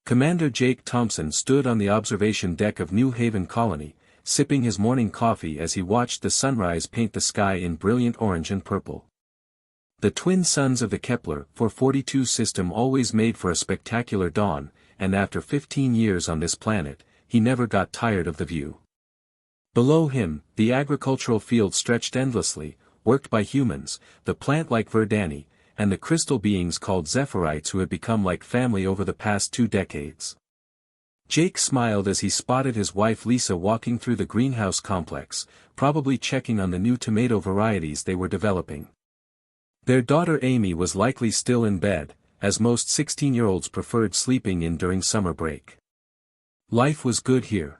Commander Jake Thompson stood on the observation deck of New Haven Colony, sipping his morning coffee as he watched the sunrise paint the sky in brilliant orange and purple. The twin suns of the Kepler 442 system always made for a spectacular dawn, and after 15 years on this planet, he never got tired of the view. Below him, the agricultural field stretched endlessly, worked by humans, the plant-like Verdani, and the crystal beings called Zephyrites who had become like family over the past 2 decades. Jake smiled as he spotted his wife Lisa walking through the greenhouse complex, probably checking on the new tomato varieties they were developing. Their daughter Amy was likely still in bed, as most 16-year-olds preferred sleeping in during summer break. Life was good here.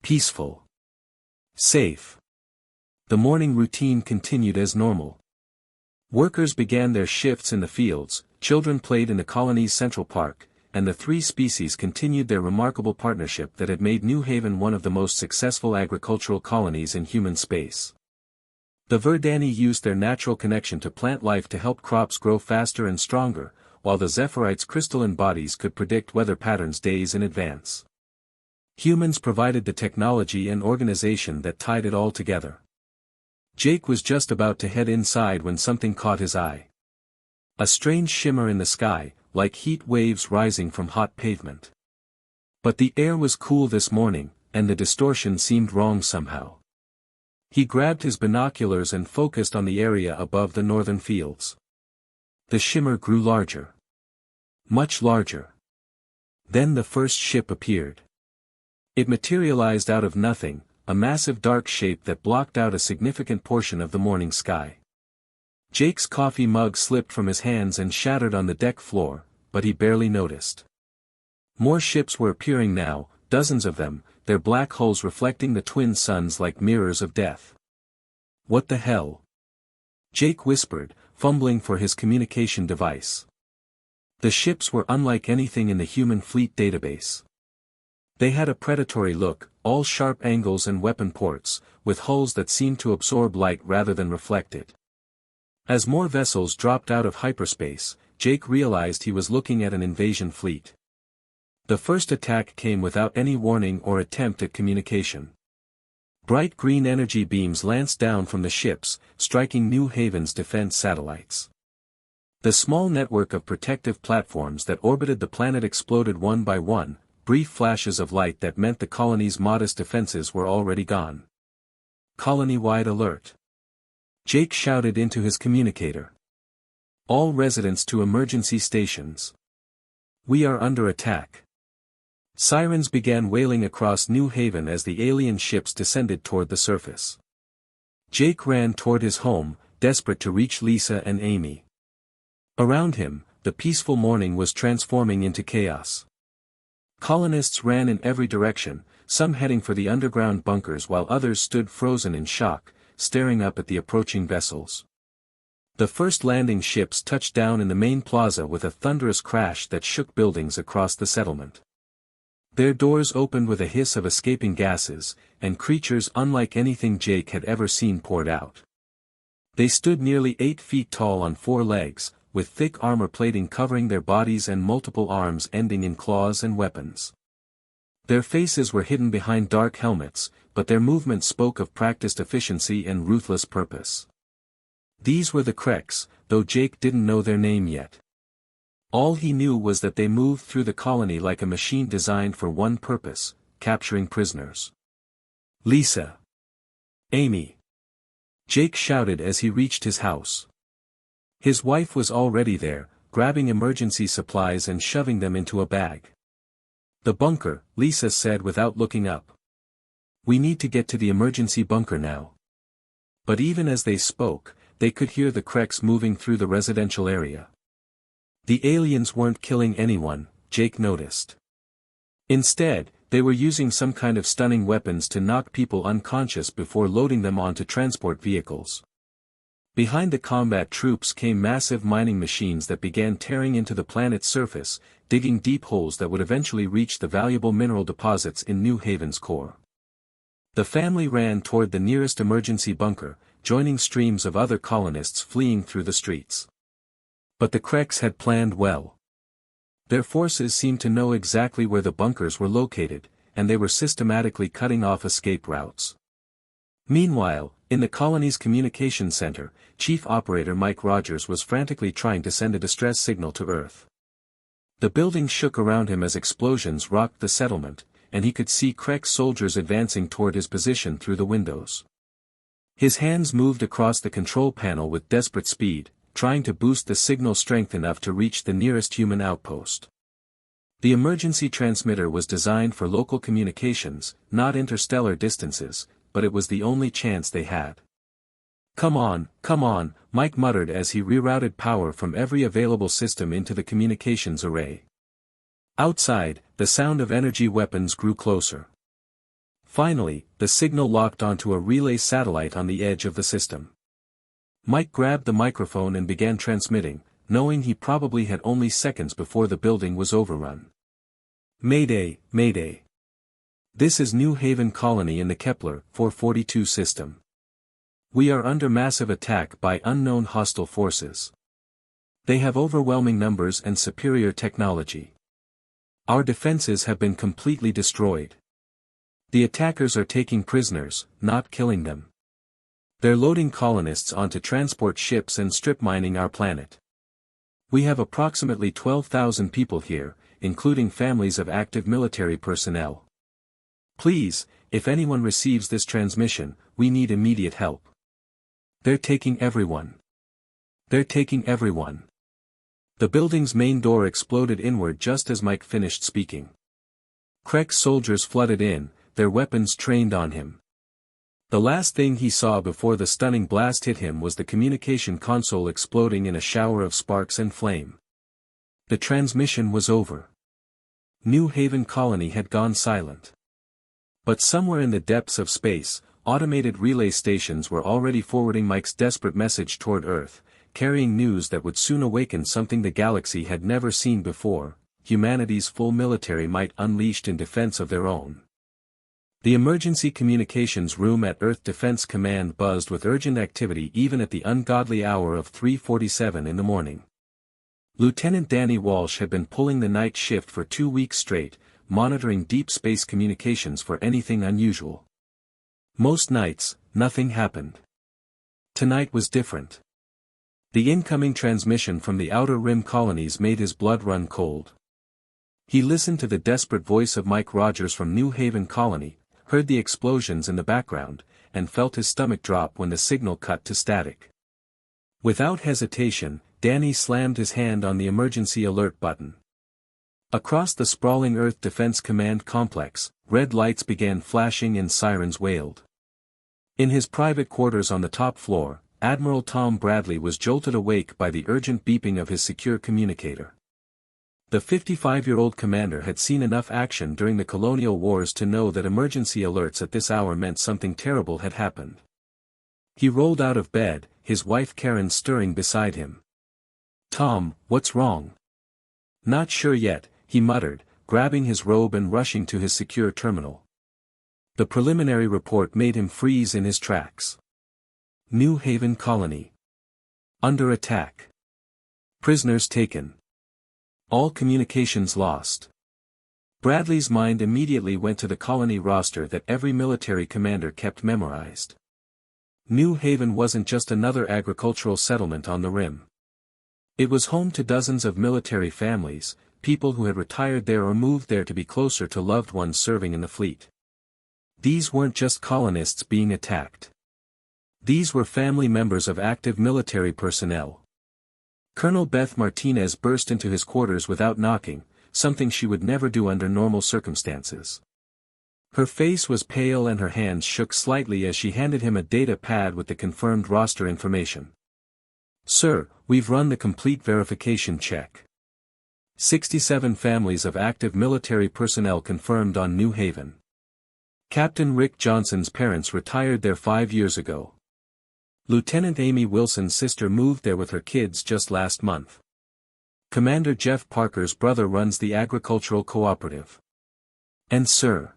Peaceful. Safe. The morning routine continued as normal. Workers began their shifts in the fields, children played in the colony's central park, and the 3 species continued their remarkable partnership that had made New Haven one of the most successful agricultural colonies in human space. The Verdani used their natural connection to plant life to help crops grow faster and stronger, while the Zephyrites' crystalline bodies could predict weather patterns days in advance. Humans provided the technology and organization that tied it all together. Jake was just about to head inside when something caught his eye. A strange shimmer in the sky, like heat waves rising from hot pavement. But the air was cool this morning, and the distortion seemed wrong somehow. He grabbed his binoculars and focused on the area above the northern fields. The shimmer grew larger. Much larger. Then the first ship appeared. It materialized out of nothing, a massive dark shape that blocked out a significant portion of the morning sky. Jake's coffee mug slipped from his hands and shattered on the deck floor, but he barely noticed. More ships were appearing now, dozens of them, their black hulls reflecting the twin suns like mirrors of death. What the hell? Jake whispered, fumbling for his communication device. The ships were unlike anything in the human fleet database. They had a predatory look, all sharp angles and weapon ports, with hulls that seemed to absorb light rather than reflect it. As more vessels dropped out of hyperspace, Jake realized he was looking at an invasion fleet. The first attack came without any warning or attempt at communication. Bright green energy beams lanced down from the ships, striking New Haven's defense satellites. The small network of protective platforms that orbited the planet exploded one by one, brief flashes of light that meant the colony's modest defenses were already gone. Colony-wide alert. Jake shouted into his communicator. All residents to emergency stations. We are under attack. Sirens began wailing across New Haven as the alien ships descended toward the surface. Jake ran toward his home, desperate to reach Lisa and Amy. Around him, the peaceful morning was transforming into chaos. Colonists ran in every direction, some heading for the underground bunkers while others stood frozen in shock, staring up at the approaching vessels. The first landing ships touched down in the main plaza with a thunderous crash that shook buildings across the settlement. Their doors opened with a hiss of escaping gases, and creatures unlike anything Jake had ever seen poured out. They stood nearly 8 feet tall on 4 legs, with thick armor plating covering their bodies and multiple arms ending in claws and weapons. Their faces were hidden behind dark helmets, but their movements spoke of practiced efficiency and ruthless purpose. These were the Kreks, though Jake didn't know their name yet. All he knew was that they moved through the colony like a machine designed for one purpose, capturing prisoners. Lisa. Amy. Jake shouted as he reached his house. His wife was already there, grabbing emergency supplies and shoving them into a bag. The bunker, Lisa said without looking up. We need to get to the emergency bunker now. But even as they spoke, they could hear the Kreks moving through the residential area. The aliens weren't killing anyone, Jake noticed. Instead, they were using some kind of stunning weapons to knock people unconscious before loading them onto transport vehicles. Behind the combat troops came massive mining machines that began tearing into the planet's surface, digging deep holes that would eventually reach the valuable mineral deposits in New Haven's core. The family ran toward the nearest emergency bunker, joining streams of other colonists fleeing through the streets. But the Kreks had planned well. Their forces seemed to know exactly where the bunkers were located, and they were systematically cutting off escape routes. Meanwhile, in the colony's communications center, Chief Operator Mike Rogers was frantically trying to send a distress signal to Earth. The building shook around him as explosions rocked the settlement, and he could see Krek's soldiers advancing toward his position through the windows. His hands moved across the control panel with desperate speed, trying to boost the signal strength enough to reach the nearest human outpost. The emergency transmitter was designed for local communications, not interstellar distances, but it was the only chance they had. Come on, Mike muttered as he rerouted power from every available system into the communications array. Outside, the sound of energy weapons grew closer. Finally, the signal locked onto a relay satellite on the edge of the system. Mike grabbed the microphone and began transmitting, knowing he probably had only seconds before the building was overrun. Mayday, Mayday. This is New Haven Colony in the Kepler 442 system. We are under massive attack by unknown hostile forces. They have overwhelming numbers and superior technology. Our defenses have been completely destroyed. The attackers are taking prisoners, not killing them. They're loading colonists onto transport ships and strip mining our planet. We have approximately 12,000 people here, including families of active military personnel. Please, if anyone receives this transmission, we need immediate help. They're taking everyone. They're taking everyone. The building's main door exploded inward just as Mike finished speaking. Krek's soldiers flooded in, their weapons trained on him. The last thing he saw before the stunning blast hit him was the communication console exploding in a shower of sparks and flame. The transmission was over. New Haven Colony had gone silent. But somewhere in the depths of space, automated relay stations were already forwarding Mike's desperate message toward Earth, carrying news that would soon awaken something the galaxy had never seen before: humanity's full military might unleashed in defense of their own. The emergency communications room at Earth Defense Command buzzed with urgent activity even at the ungodly hour of 3:47 in the morning. Lieutenant Danny Walsh had been pulling the night shift for 2 weeks straight, monitoring deep space communications for anything unusual. Most nights, nothing happened. Tonight was different. The incoming transmission from the Outer Rim colonies made his blood run cold. He listened to the desperate voice of Mike Rogers from New Haven Colony, heard the explosions in the background, and felt his stomach drop when the signal cut to static. Without hesitation, Danny slammed his hand on the emergency alert button. Across the sprawling Earth Defense Command complex, red lights began flashing and sirens wailed. In his private quarters on the top floor, Admiral Tom Bradley was jolted awake by the urgent beeping of his secure communicator. The 55-year-old commander had seen enough action during the colonial wars to know that emergency alerts at this hour meant something terrible had happened. He rolled out of bed, his wife Karen stirring beside him. "Tom, what's wrong?" "Not sure yet," he muttered, grabbing his robe and rushing to his secure terminal. The preliminary report made him freeze in his tracks. New Haven Colony. Under attack. Prisoners taken. All communications lost. Bradley's mind immediately went to the colony roster that every military commander kept memorized. New Haven wasn't just another agricultural settlement on the rim. It was home to dozens of military families, people who had retired there or moved there to be closer to loved ones serving in the fleet. These weren't just colonists being attacked. These were family members of active military personnel. Colonel Beth Martinez burst into his quarters without knocking, something she would never do under normal circumstances. Her face was pale and her hands shook slightly as she handed him a data pad with the confirmed roster information. "Sir, we've run the complete verification check. 67 families of active military personnel confirmed on New Haven. Captain Rick Johnson's parents retired there 5 years ago. Lieutenant Amy Wilson's sister moved there with her kids just last month. Commander Jeff Parker's brother runs the agricultural cooperative. And sir."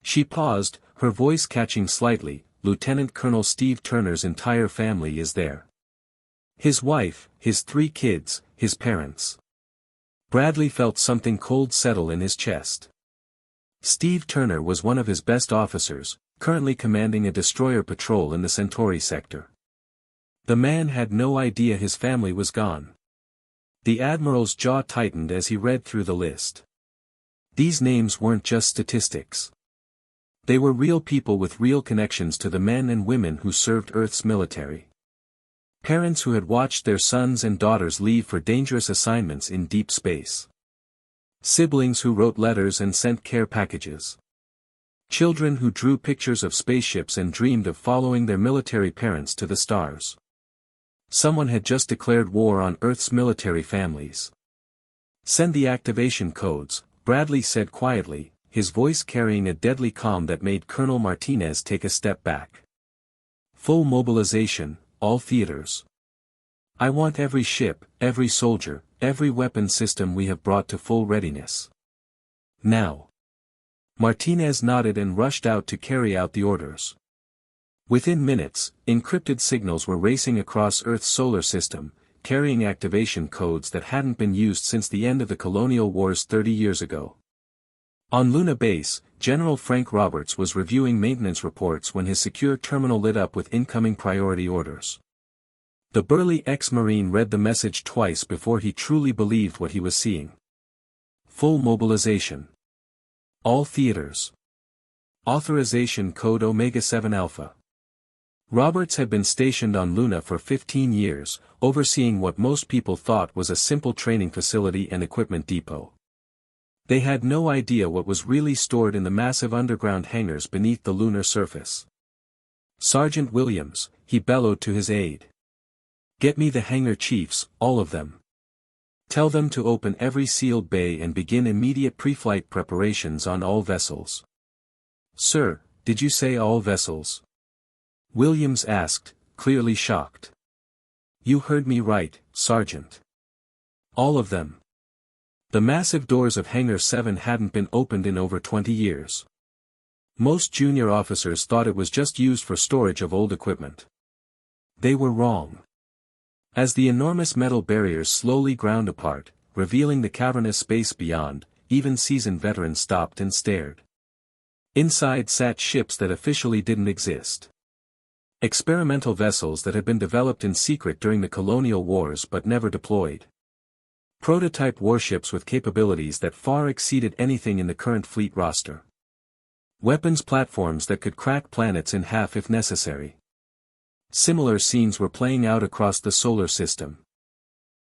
She paused, her voice catching slightly, "Lieutenant Colonel Steve Turner's entire family is there. His wife, his 3 kids, his parents. Bradley felt something cold settle in his chest. Steve Turner was one of his best officers, currently commanding a destroyer patrol in the Centauri sector. The man had no idea his family was gone. The Admiral's jaw tightened as he read through the list. These names weren't just statistics. They were real people with real connections to the men and women who served Earth's military. Parents who had watched their sons and daughters leave for dangerous assignments in deep space. Siblings who wrote letters and sent care packages. Children who drew pictures of spaceships and dreamed of following their military parents to the stars. Someone had just declared war on Earth's military families. "Send the activation codes," Bradley said quietly, his voice carrying a deadly calm that made Colonel Martinez take a step back. "Full mobilization, all theaters. I want every ship, every soldier, every weapon system we have brought to full readiness. Now." Martinez nodded and rushed out to carry out the orders. Within minutes, encrypted signals were racing across Earth's solar system, carrying activation codes that hadn't been used since the end of the colonial wars 30 years ago. On Luna Base, General Frank Roberts was reviewing maintenance reports when his secure terminal lit up with incoming priority orders. The burly ex-Marine read the message twice before he truly believed what he was seeing. Full mobilization. All theaters. Authorization code Omega-7 Alpha. Roberts had been stationed on Luna for 15 years, overseeing what most people thought was a simple training facility and equipment depot. They had no idea what was really stored in the massive underground hangars beneath the lunar surface. "Sergeant Williams," he bellowed to his aide. "Get me the hangar chiefs, all of them. Tell them to open every sealed bay and begin immediate pre-flight preparations on all vessels." "Sir, did you say all vessels?" Williams asked, clearly shocked. "You heard me right, Sergeant. All of them." The massive doors of Hangar 7 hadn't been opened in over 20 years. Most junior officers thought it was just used for storage of old equipment. They were wrong. As the enormous metal barriers slowly ground apart, revealing the cavernous space beyond, even seasoned veterans stopped and stared. Inside sat ships that officially didn't exist. Experimental vessels that had been developed in secret during the colonial wars but never deployed. Prototype warships with capabilities that far exceeded anything in the current fleet roster. Weapons platforms that could crack planets in half if necessary. Similar scenes were playing out across the solar system.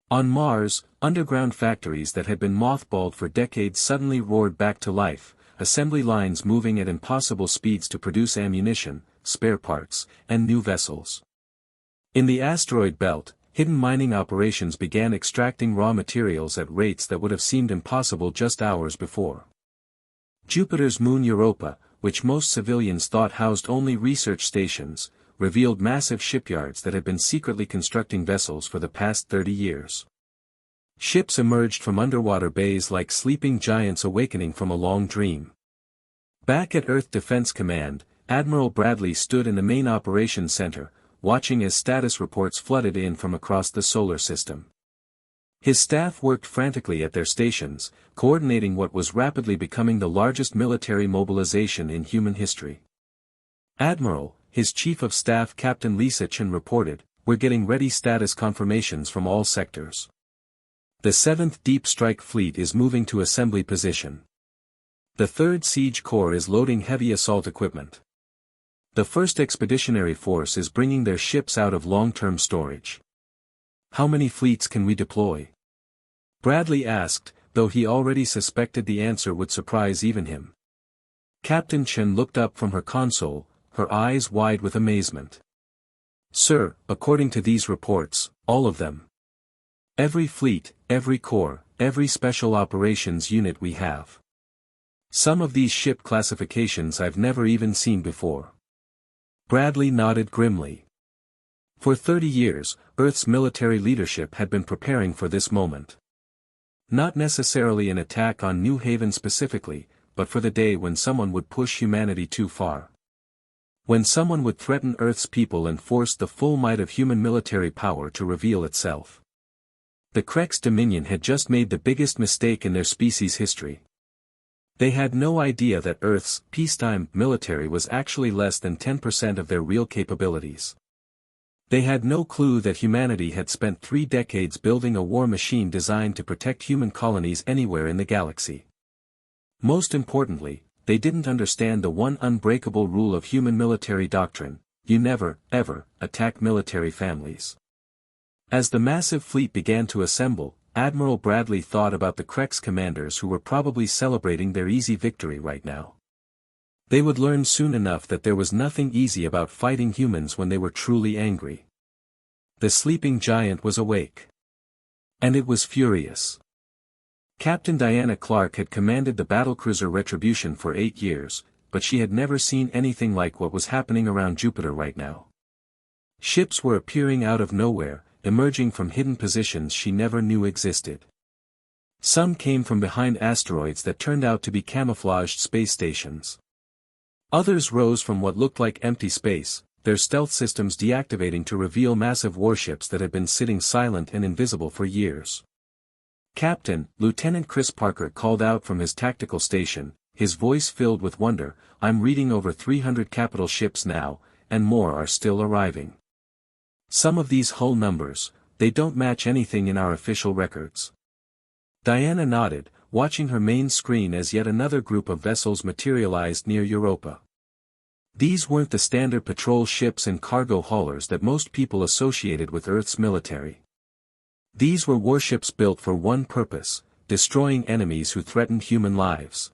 On Mars, underground factories that had been mothballed for decades suddenly roared back to life, assembly lines moving at impossible speeds to produce ammunition, spare parts, and new vessels. In the asteroid belt, hidden mining operations began extracting raw materials at rates that would have seemed impossible just hours before. Jupiter's moon Europa, which most civilians thought housed only research stations, revealed massive shipyards that had been secretly constructing vessels for the past 30 years. Ships emerged from underwater bays like sleeping giants awakening from a long dream. Back at Earth Defense Command, Admiral Bradley stood in the main operations center, watching as status reports flooded in from across the solar system. His staff worked frantically at their stations, coordinating what was rapidly becoming the largest military mobilization in human history. "Admiral," his Chief of Staff Captain Lisa Chen reported, "we're getting ready status confirmations from all sectors. The 7th Deep Strike Fleet is moving to assembly position. The 3rd Siege Corps is loading heavy assault equipment. The 1st Expeditionary Force is bringing their ships out of long-term storage. How many fleets can we deploy?" Bradley asked, though he already suspected the answer would surprise even him. Captain Chen looked up from her console, her eyes wide with amazement. "Sir, according to these reports, all of them. Every fleet, every corps, every special operations unit we have. Some of these ship classifications I've never even seen before." Bradley nodded grimly. For 30 years, Earth's military leadership had been preparing for this moment. Not necessarily an attack on New Haven specifically, but for the day when someone would push humanity too far. When someone would threaten Earth's people and force the full might of human military power to reveal itself. The Krex Dominion had just made the biggest mistake in their species' history. They had no idea that Earth's peacetime military was actually less than 10% of their real capabilities. They had no clue that humanity had spent 3 decades building a war machine designed to protect human colonies anywhere in the galaxy. Most importantly, they didn't understand the one unbreakable rule of human military doctrine: you never, ever, attack military families. As the massive fleet began to assemble, Admiral Bradley thought about the Krex commanders who were probably celebrating their easy victory right now. They would learn soon enough that there was nothing easy about fighting humans when they were truly angry. The sleeping giant was awake. And it was furious. Captain Diana Clark had commanded the battlecruiser Retribution for 8 years, but she had never seen anything like what was happening around Jupiter right now. Ships were appearing out of nowhere, emerging from hidden positions she never knew existed. Some came from behind asteroids that turned out to be camouflaged space stations. Others rose from what looked like empty space, their stealth systems deactivating to reveal massive warships that had been sitting silent and invisible for years. "Captain," Lieutenant Chris Parker called out from his tactical station, his voice filled with wonder, "I'm reading over 300 capital ships now, and more are still arriving. Some of these hull numbers, they don't match anything in our official records." Diana nodded, watching her main screen as yet another group of vessels materialized near Europa. These weren't the standard patrol ships and cargo haulers that most people associated with Earth's military. These were warships built for one purpose: destroying enemies who threatened human lives.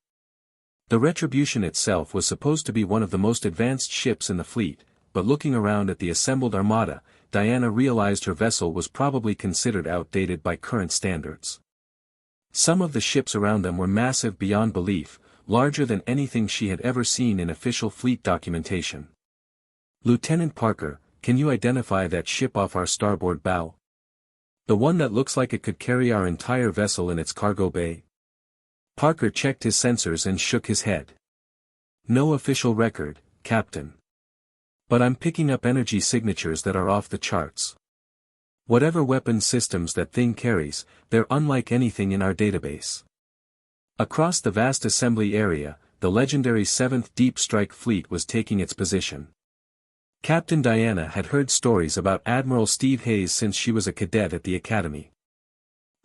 The Retribution itself was supposed to be one of the most advanced ships in the fleet, but looking around at the assembled armada, Diana realized her vessel was probably considered outdated by current standards. Some of the ships around them were massive beyond belief, larger than anything she had ever seen in official fleet documentation. "Lieutenant Parker, can you identify that ship off our starboard bow? The one that looks like it could carry our entire vessel in its cargo bay?" Parker checked his sensors and shook his head. "No official record, Captain. But I'm picking up energy signatures that are off the charts. Whatever weapon systems that thing carries, they're unlike anything in our database." Across the vast assembly area, the legendary 7th Deep Strike Fleet was taking its position. Captain Diana had heard stories about Admiral Steve Hayes since she was a cadet at the academy.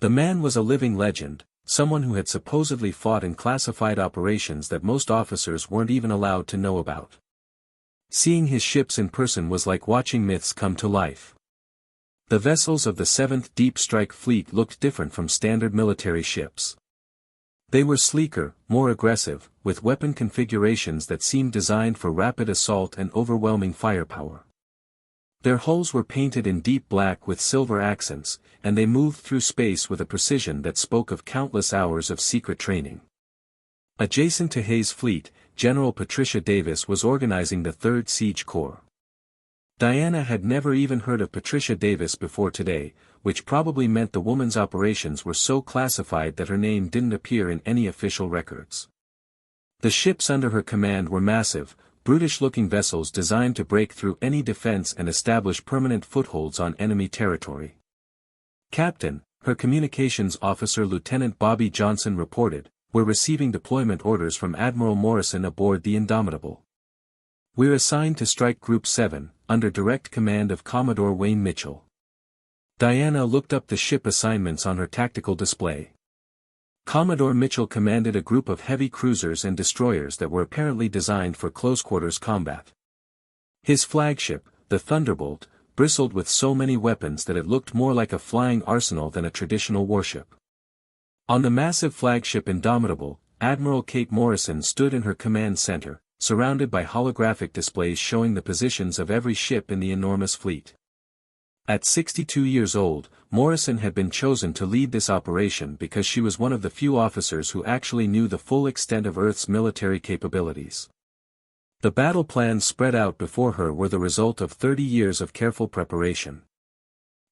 The man was a living legend, someone who had supposedly fought in classified operations that most officers weren't even allowed to know about. Seeing his ships in person was like watching myths come to life. The vessels of the 7th Deep Strike Fleet looked different from standard military ships. They were sleeker, more aggressive, with weapon configurations that seemed designed for rapid assault and overwhelming firepower. Their hulls were painted in deep black with silver accents, and they moved through space with a precision that spoke of countless hours of secret training. Adjacent to Hayes' fleet, General Patricia Davis was organizing the 3rd Siege Corps. Diana had never even heard of Patricia Davis before today, which probably meant the woman's operations were so classified that her name didn't appear in any official records. The ships under her command were massive, brutish-looking vessels designed to break through any defense and establish permanent footholds on enemy territory. "Captain," her communications officer Lieutenant Bobby Johnson reported, "we're receiving deployment orders from Admiral Morrison aboard the Indomitable. We're assigned to Strike Group 7, under direct command of Commodore Wayne Mitchell." Diana looked up the ship assignments on her tactical display. Commodore Mitchell commanded a group of heavy cruisers and destroyers that were apparently designed for close-quarters combat. His flagship, the Thunderbolt, bristled with so many weapons that it looked more like a flying arsenal than a traditional warship. On the massive flagship Indomitable, Admiral Kate Morrison stood in her command center, surrounded by holographic displays showing the positions of every ship in the enormous fleet. At 62 years old, Morrison had been chosen to lead this operation because she was one of the few officers who actually knew the full extent of Earth's military capabilities. The battle plans spread out before her were the result of 30 years of careful preparation.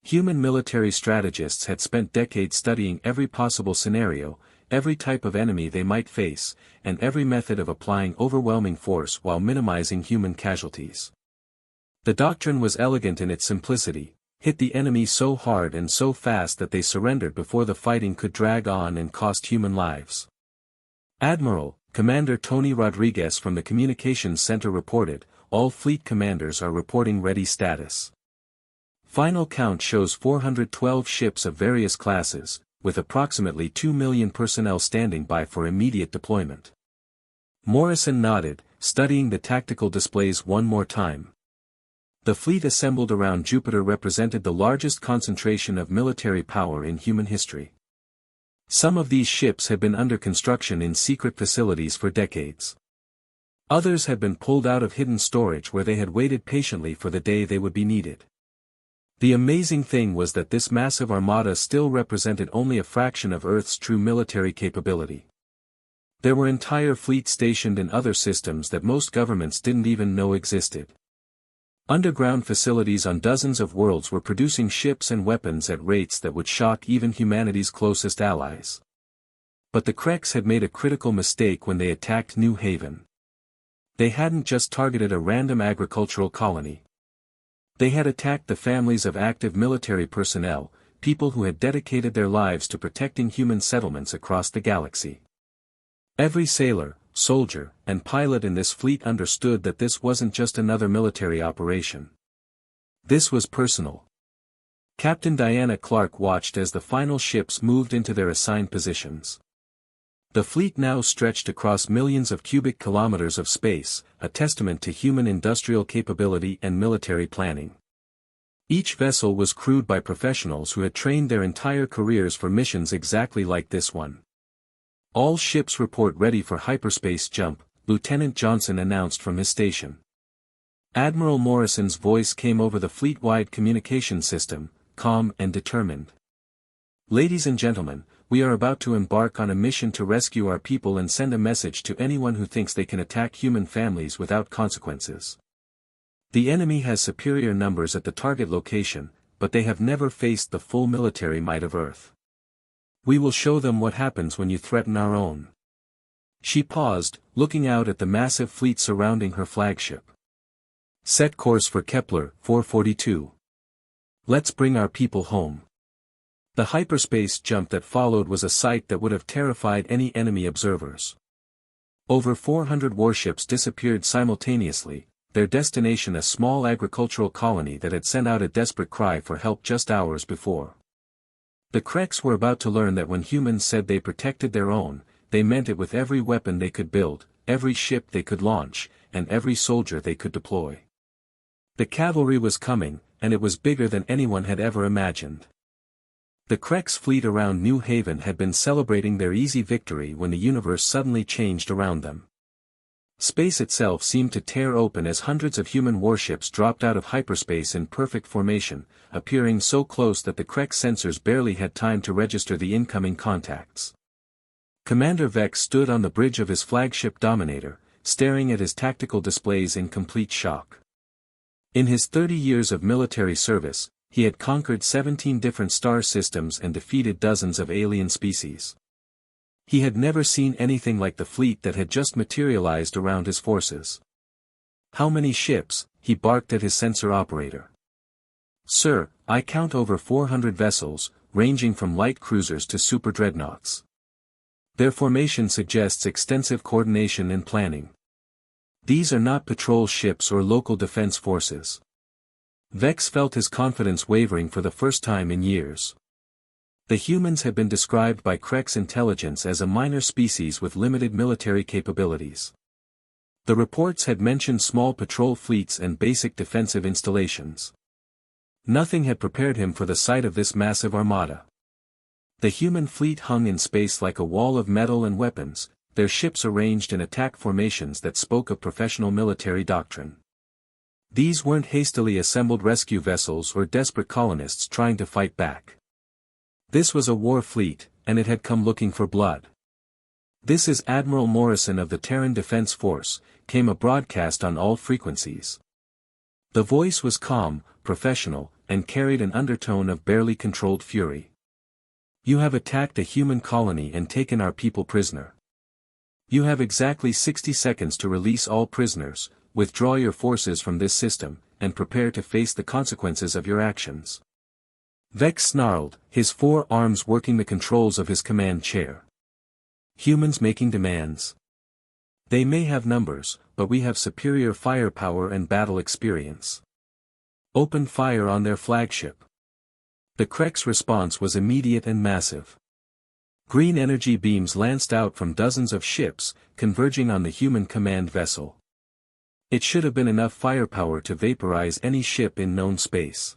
Human military strategists had spent decades studying every possible scenario, every type of enemy they might face, and every method of applying overwhelming force while minimizing human casualties. The doctrine was elegant in its simplicity: hit the enemy so hard and so fast that they surrendered before the fighting could drag on and cost human lives. Admiral, Commander Tony Rodriguez from the Communications Center reported, all fleet commanders are reporting ready status. Final count shows 412 ships of various classes, with approximately 2 million personnel standing by for immediate deployment. Morrison nodded, studying the tactical displays one more time. The fleet assembled around Jupiter represented the largest concentration of military power in human history. Some of these ships had been under construction in secret facilities for decades. Others had been pulled out of hidden storage where they had waited patiently for the day they would be needed. The amazing thing was that this massive armada still represented only a fraction of Earth's true military capability. There were entire fleets stationed in other systems that most governments didn't even know existed. Underground facilities on dozens of worlds were producing ships and weapons at rates that would shock even humanity's closest allies. But the Kreks had made a critical mistake when they attacked New Haven. They hadn't just targeted a random agricultural colony. They had attacked the families of active military personnel, people who had dedicated their lives to protecting human settlements across the galaxy. Every sailor, soldier, and pilot in this fleet understood that this wasn't just another military operation. This was personal. Captain Diana Clark watched as the final ships moved into their assigned positions. The fleet now stretched across millions of cubic kilometers of space, a testament to human industrial capability and military planning. Each vessel was crewed by professionals who had trained their entire careers for missions exactly like this one. All ships report ready for hyperspace jump, Lieutenant Johnson announced from his station. Admiral Morrison's voice came over the fleet-wide communication system, calm and determined. Ladies and gentlemen, we are about to embark on a mission to rescue our people and send a message to anyone who thinks they can attack human families without consequences. The enemy has superior numbers at the target location, but they have never faced the full military might of Earth. We will show them what happens when you threaten our own. She paused, looking out at the massive fleet surrounding her flagship. Set course for Kepler 442. Let's bring our people home. The hyperspace jump that followed was a sight that would have terrified any enemy observers. Over 400 warships disappeared simultaneously, their destination a small agricultural colony that had sent out a desperate cry for help just hours before. The Kreks were about to learn that when humans said they protected their own, they meant it with every weapon they could build, every ship they could launch, and every soldier they could deploy. The cavalry was coming, and it was bigger than anyone had ever imagined. The Kreks fleet around New Haven had been celebrating their easy victory when the universe suddenly changed around them. Space itself seemed to tear open as hundreds of human warships dropped out of hyperspace in perfect formation, appearing so close that the Krek sensors barely had time to register the incoming contacts. Commander Vex stood on the bridge of his flagship Dominator, staring at his tactical displays in complete shock. In his 30 years of military service, he had conquered 17 different star systems and defeated dozens of alien species. He had never seen anything like the fleet that had just materialized around his forces. "How many ships?" he barked at his sensor operator. "Sir, I count over 400 vessels, ranging from light cruisers to super dreadnoughts. Their formation suggests extensive coordination and planning. These are not patrol ships or local defense forces." Vex felt his confidence wavering for the first time in years. The humans had been described by Krek's intelligence as a minor species with limited military capabilities. The reports had mentioned small patrol fleets and basic defensive installations. Nothing had prepared him for the sight of this massive armada. The human fleet hung in space like a wall of metal and weapons, their ships arranged in attack formations that spoke of professional military doctrine. These weren't hastily assembled rescue vessels or desperate colonists trying to fight back. This was a war fleet, and it had come looking for blood. "This is Admiral Morrison of the Terran Defense Force," came a broadcast on all frequencies. The voice was calm, professional, and carried an undertone of barely controlled fury. "You have attacked a human colony and taken our people prisoner. You have exactly 60 seconds to release all prisoners, withdraw your forces from this system, and prepare to face the consequences of your actions." Vex snarled, his 4 arms working the controls of his command chair. Humans making demands. They may have numbers, but we have superior firepower and battle experience. Open fire on their flagship. The Krek's response was immediate and massive. Green energy beams lanced out from dozens of ships, converging on the human command vessel. It should have been enough firepower to vaporize any ship in known space.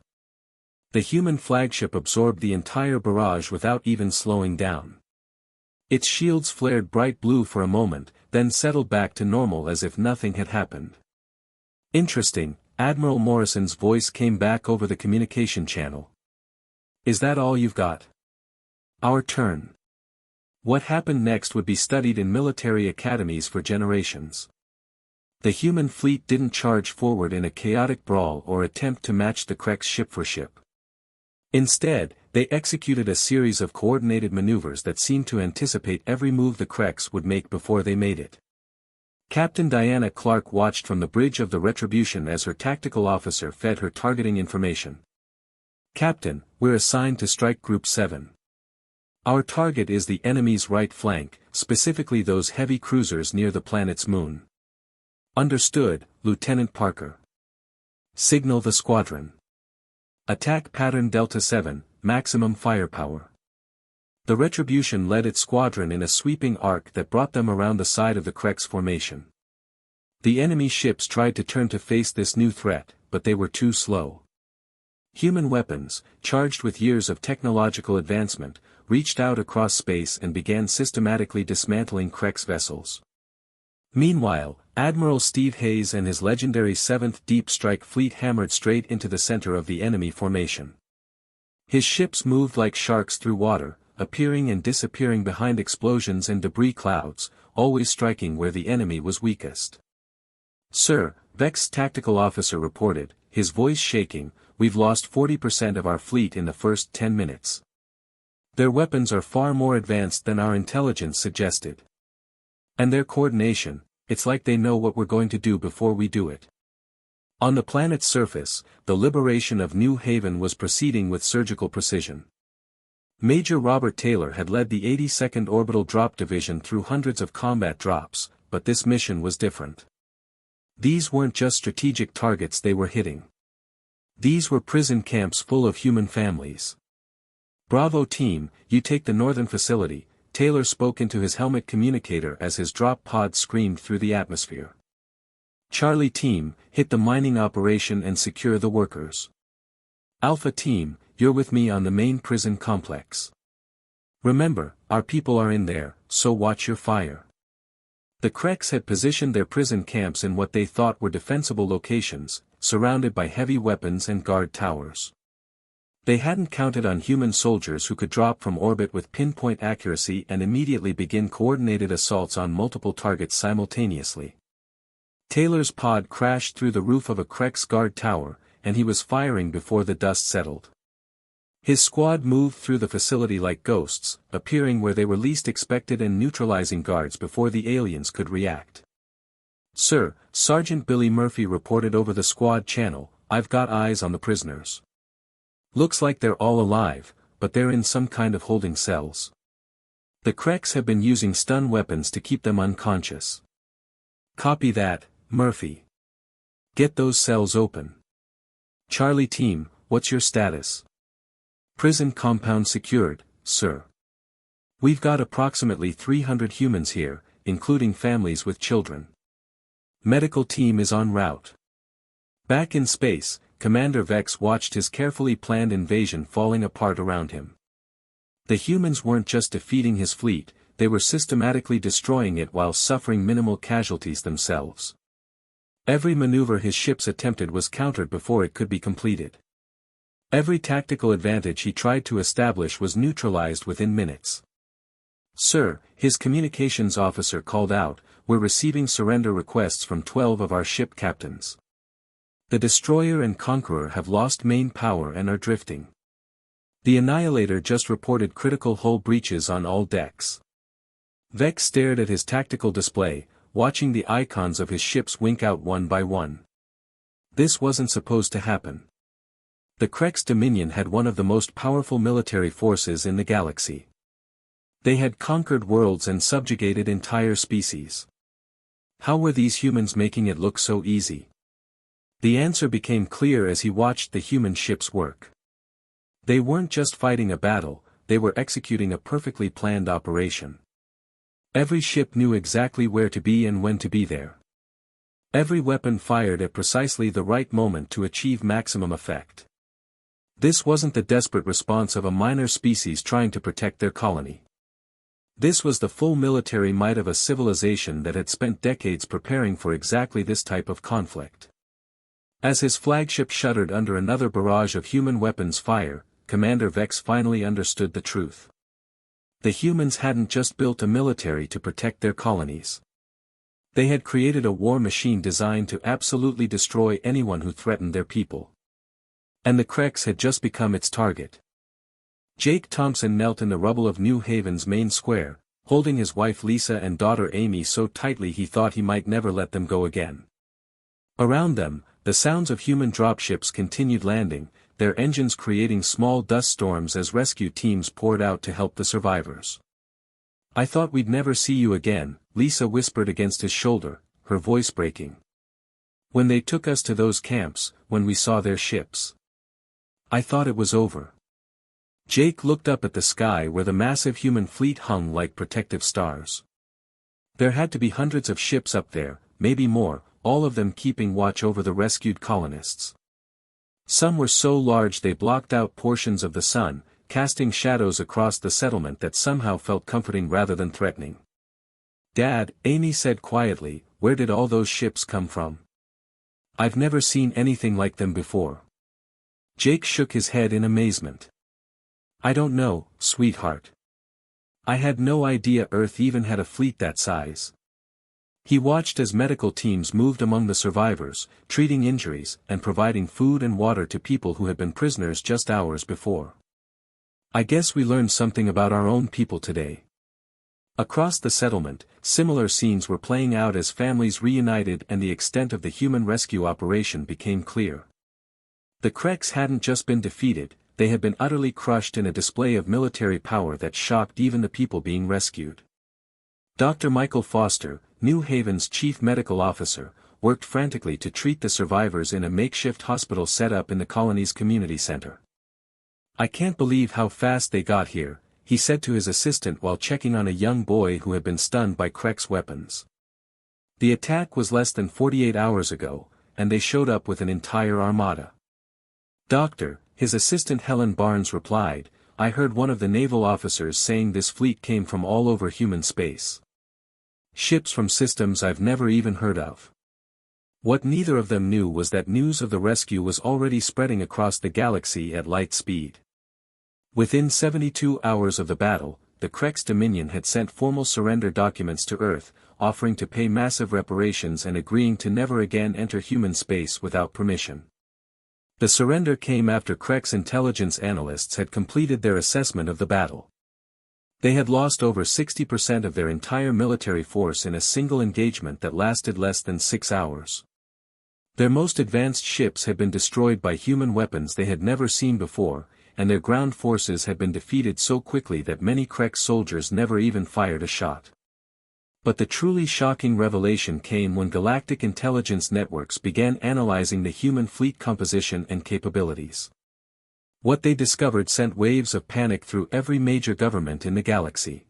The human flagship absorbed the entire barrage without even slowing down. Its shields flared bright blue for a moment, then settled back to normal as if nothing had happened. Interesting, Admiral Morrison's voice came back over the communication channel. Is that all you've got? Our turn. What happened next would be studied in military academies for generations. The human fleet didn't charge forward in a chaotic brawl or attempt to match the Krek's ship for ship. Instead, they executed a series of coordinated maneuvers that seemed to anticipate every move the Kreks would make before they made it. Captain Diana Clark watched from the bridge of the Retribution as her tactical officer fed her targeting information. Captain, we're assigned to Strike Group 7. Our target is the enemy's right flank, specifically those heavy cruisers near the planet's moon. Understood, Lieutenant Parker. Signal the squadron. Attack pattern Delta 7, maximum firepower. The Retribution led its squadron in a sweeping arc that brought them around the side of the Krek's formation. The enemy ships tried to turn to face this new threat, but they were too slow. Human weapons, charged with years of technological advancement, reached out across space and began systematically dismantling Krek's vessels. Meanwhile, Admiral Steve Hayes and his legendary 7th Deep Strike Fleet hammered straight into the center of the enemy formation. His ships moved like sharks through water, appearing and disappearing behind explosions and debris clouds, always striking where the enemy was weakest. Sir, Vex's tactical officer reported, his voice shaking, we've lost 40% of our fleet in the first 10 minutes. Their weapons are far more advanced than our intelligence suggested. And their coordination, it's like they know what we're going to do before we do it. On the planet's surface, the liberation of New Haven was proceeding with surgical precision. Major Robert Taylor had led the 82nd Orbital Drop Division through hundreds of combat drops, but this mission was different. These weren't just strategic targets they were hitting. These were prison camps full of human families. Bravo team, you take the northern facility, Taylor spoke into his helmet communicator as his drop pod screamed through the atmosphere. Charlie team, hit the mining operation and secure the workers. Alpha team, you're with me on the main prison complex. Remember, our people are in there, so watch your fire. The Kreks had positioned their prison camps in what they thought were defensible locations, surrounded by heavy weapons and guard towers. They hadn't counted on human soldiers who could drop from orbit with pinpoint accuracy and immediately begin coordinated assaults on multiple targets simultaneously. Taylor's pod crashed through the roof of a Krek's guard tower, and he was firing before the dust settled. His squad moved through the facility like ghosts, appearing where they were least expected and neutralizing guards before the aliens could react. Sir, Sergeant Billy Murphy reported over the squad channel, I've got eyes on the prisoners. Looks like they're all alive, but they're in some kind of holding cells. The Kreks have been using stun weapons to keep them unconscious. Copy that, Murphy. Get those cells open. Charlie team, what's your status? Prison compound secured, sir. We've got approximately 300 humans here, including families with children. Medical team is en route. Back in space, Commander Vex watched his carefully planned invasion falling apart around him. The humans weren't just defeating his fleet, they were systematically destroying it while suffering minimal casualties themselves. Every maneuver his ships attempted was countered before it could be completed. Every tactical advantage he tried to establish was neutralized within minutes. Sir, his communications officer called out, we're receiving surrender requests from 12 of our ship captains. The Destroyer and Conqueror have lost main power and are drifting. The Annihilator just reported critical hull breaches on all decks. Vex stared at his tactical display, watching the icons of his ships wink out one by one. This wasn't supposed to happen. The Krex Dominion had one of the most powerful military forces in the galaxy. They had conquered worlds and subjugated entire species. How were these humans making it look so easy? The answer became clear as he watched the human ships work. They weren't just fighting a battle, they were executing a perfectly planned operation. Every ship knew exactly where to be and when to be there. Every weapon fired at precisely the right moment to achieve maximum effect. This wasn't the desperate response of a minor species trying to protect their colony. This was the full military might of a civilization that had spent decades preparing for exactly this type of conflict. As his flagship shuddered under another barrage of human weapons fire, Commander Vex finally understood the truth. The humans hadn't just built a military to protect their colonies. They had created a war machine designed to absolutely destroy anyone who threatened their people. And the Krex had just become its target. Jake Thompson knelt in the rubble of New Haven's main square, holding his wife Lisa and daughter Amy so tightly he thought he might never let them go again. Around them, the sounds of human dropships continued landing, their engines creating small dust storms as rescue teams poured out to help the survivors. "I thought we'd never see you again," Lisa whispered against his shoulder, her voice breaking. "When they took us to those camps, when we saw their ships. I thought it was over." Jake looked up at the sky where the massive human fleet hung like protective stars. There had to be hundreds of ships up there, maybe more, all of them keeping watch over the rescued colonists. Some were so large they blocked out portions of the sun, casting shadows across the settlement that somehow felt comforting rather than threatening. "Dad," Amy said quietly, "where did all those ships come from? I've never seen anything like them before." Jake shook his head in amazement. "I don't know, sweetheart. I had no idea Earth even had a fleet that size." He watched as medical teams moved among the survivors, treating injuries and providing food and water to people who had been prisoners just hours before. "I guess we learned something about our own people today." Across the settlement, similar scenes were playing out as families reunited and the extent of the human rescue operation became clear. The Krex hadn't just been defeated, they had been utterly crushed in a display of military power that shocked even the people being rescued. Dr. Michael Foster, New Haven's chief medical officer, worked frantically to treat the survivors in a makeshift hospital set up in the colony's community center. "I can't believe how fast they got here," he said to his assistant while checking on a young boy who had been stunned by Krex weapons. "The attack was less than 48 hours ago, and they showed up with an entire armada." "Doctor," his assistant Helen Barnes replied, "I heard one of the naval officers saying this fleet came from all over human space. Ships from systems I've never even heard of." What neither of them knew was that news of the rescue was already spreading across the galaxy at light speed. Within 72 hours of the battle, the Krex Dominion had sent formal surrender documents to Earth, offering to pay massive reparations and agreeing to never again enter human space without permission. The surrender came after Krex intelligence analysts had completed their assessment of the battle. They had lost over 60% of their entire military force in a single engagement that lasted less than 6 hours. Their most advanced ships had been destroyed by human weapons they had never seen before, and their ground forces had been defeated so quickly that many Krex soldiers never even fired a shot. But the truly shocking revelation came when galactic intelligence networks began analyzing the human fleet composition and capabilities. What they discovered sent waves of panic through every major government in the galaxy.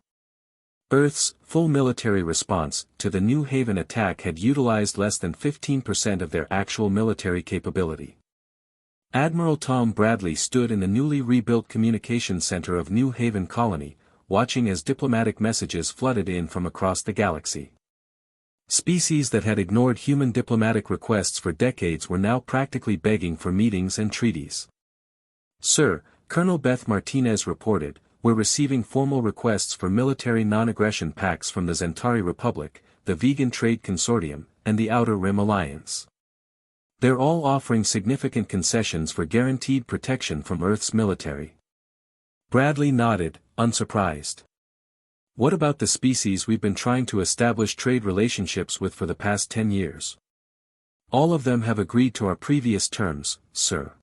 Earth's full military response to the New Haven attack had utilized less than 15% of their actual military capability. Admiral Tom Bradley stood in the newly rebuilt communications center of New Haven Colony, watching as diplomatic messages flooded in from across the galaxy. Species that had ignored human diplomatic requests for decades were now practically begging for meetings and treaties. "Sir," Colonel Beth Martinez reported, "we're receiving formal requests for military non-aggression pacts from the Zentari Republic, the Vegan Trade Consortium, and the Outer Rim Alliance. They're all offering significant concessions for guaranteed protection from Earth's military." Bradley nodded, unsurprised. "What about the species we've been trying to establish trade relationships with for the past 10 years? All of them have agreed to our previous terms, sir.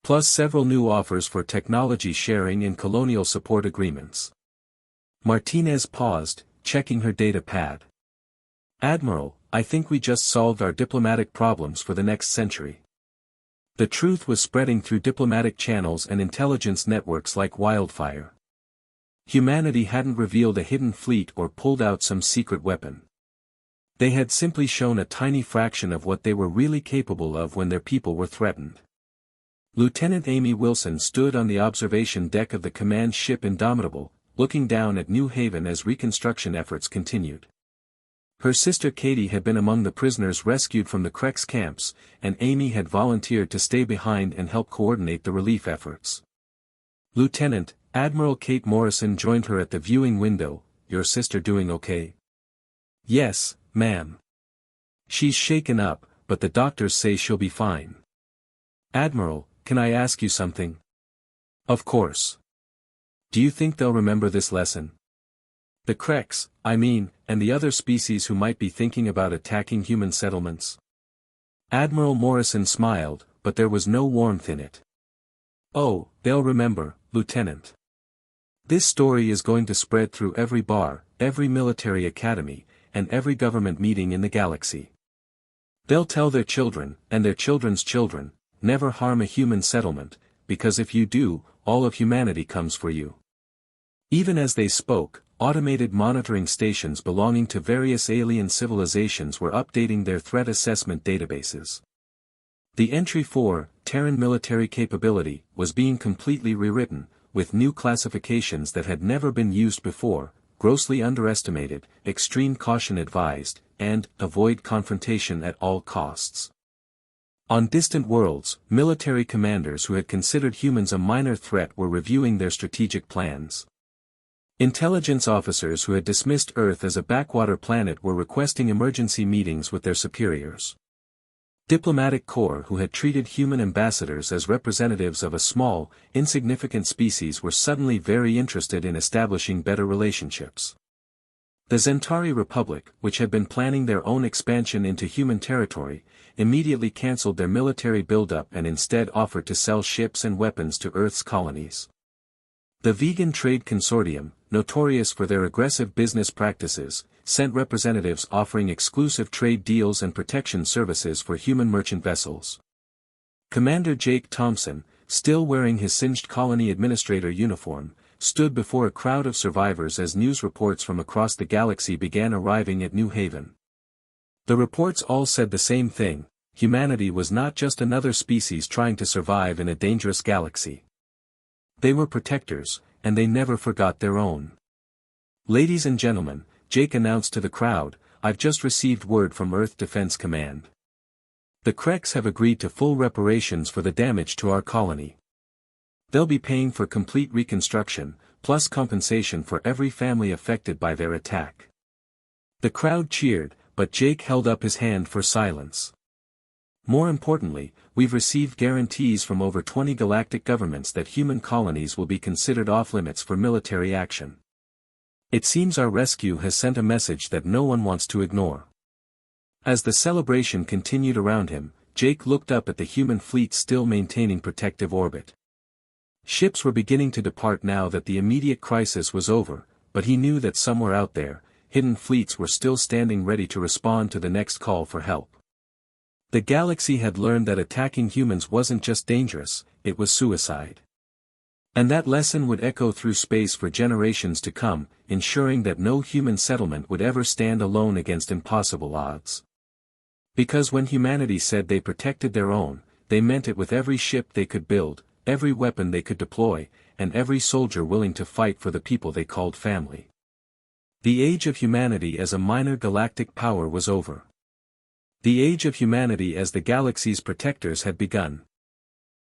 plus several new offers for technology sharing and colonial support agreements. Martinez paused, checking her data pad. "Admiral, I think we just solved our diplomatic problems for the next century." The truth was spreading through diplomatic channels and intelligence networks like wildfire. Humanity hadn't revealed a hidden fleet or pulled out some secret weapon. They had simply shown a tiny fraction of what they were really capable of when their people were threatened. Lieutenant Amy Wilson stood on the observation deck of the command ship Indomitable, looking down at New Haven as reconstruction efforts continued. Her sister Katie had been among the prisoners rescued from the Krex camps, and Amy had volunteered to stay behind and help coordinate the relief efforts. "Lieutenant, Admiral Kate Morrison joined her at the viewing window. Your sister doing okay?" "Yes, ma'am. She's shaken up, but the doctors say she'll be fine." "Admiral, can I ask you something?" "Of course. Do you think they'll remember this lesson? The Krex, I mean, and the other species who might be thinking about attacking human settlements?" Admiral Morrison smiled, but there was no warmth in it. "Oh, they'll remember, Lieutenant. This story is going to spread through every bar, every military academy, and every government meeting in the galaxy. They'll tell their children, and their children's children, never harm a human settlement, because if you do, all of humanity comes for you." Even as they spoke, automated monitoring stations belonging to various alien civilizations were updating their threat assessment databases. The Entry 4, Terran military capability, was being completely rewritten, with new classifications that had never been used before: grossly underestimated, extreme caution advised, and avoid confrontation at all costs. On distant worlds, military commanders who had considered humans a minor threat were reviewing their strategic plans. Intelligence officers who had dismissed Earth as a backwater planet were requesting emergency meetings with their superiors. Diplomatic corps who had treated human ambassadors as representatives of a small, insignificant species were suddenly very interested in establishing better relationships. The Zentari Republic, which had been planning their own expansion into human territory, immediately cancelled their military buildup and instead offered to sell ships and weapons to Earth's colonies. The Vegan Trade Consortium, notorious for their aggressive business practices, sent representatives offering exclusive trade deals and protection services for human merchant vessels. Commander Jake Thompson, still wearing his singed colony administrator uniform, stood before a crowd of survivors as news reports from across the galaxy began arriving at New Haven. The reports all said the same thing: humanity was not just another species trying to survive in a dangerous galaxy. They were protectors, and they never forgot their own. "Ladies and gentlemen," Jake announced to the crowd, "I've just received word from Earth Defense Command. The Krex have agreed to full reparations for the damage to our colony. They'll be paying for complete reconstruction, plus compensation for every family affected by their attack." The crowd cheered, but Jake held up his hand for silence. "More importantly, we've received guarantees from over 20 galactic governments that human colonies will be considered off-limits for military action. It seems our rescue has sent a message that no one wants to ignore." As the celebration continued around him, Jake looked up at the human fleet still maintaining protective orbit. Ships were beginning to depart now that the immediate crisis was over, but he knew that somewhere out there, hidden fleets were still standing ready to respond to the next call for help. The galaxy had learned that attacking humans wasn't just dangerous, it was suicide. And that lesson would echo through space for generations to come, ensuring that no human settlement would ever stand alone against impossible odds. Because when humanity said they protected their own, they meant it with every ship they could build, every weapon they could deploy, and every soldier willing to fight for the people they called family. The age of humanity as a minor galactic power was over. The age of humanity as the galaxy's protectors had begun.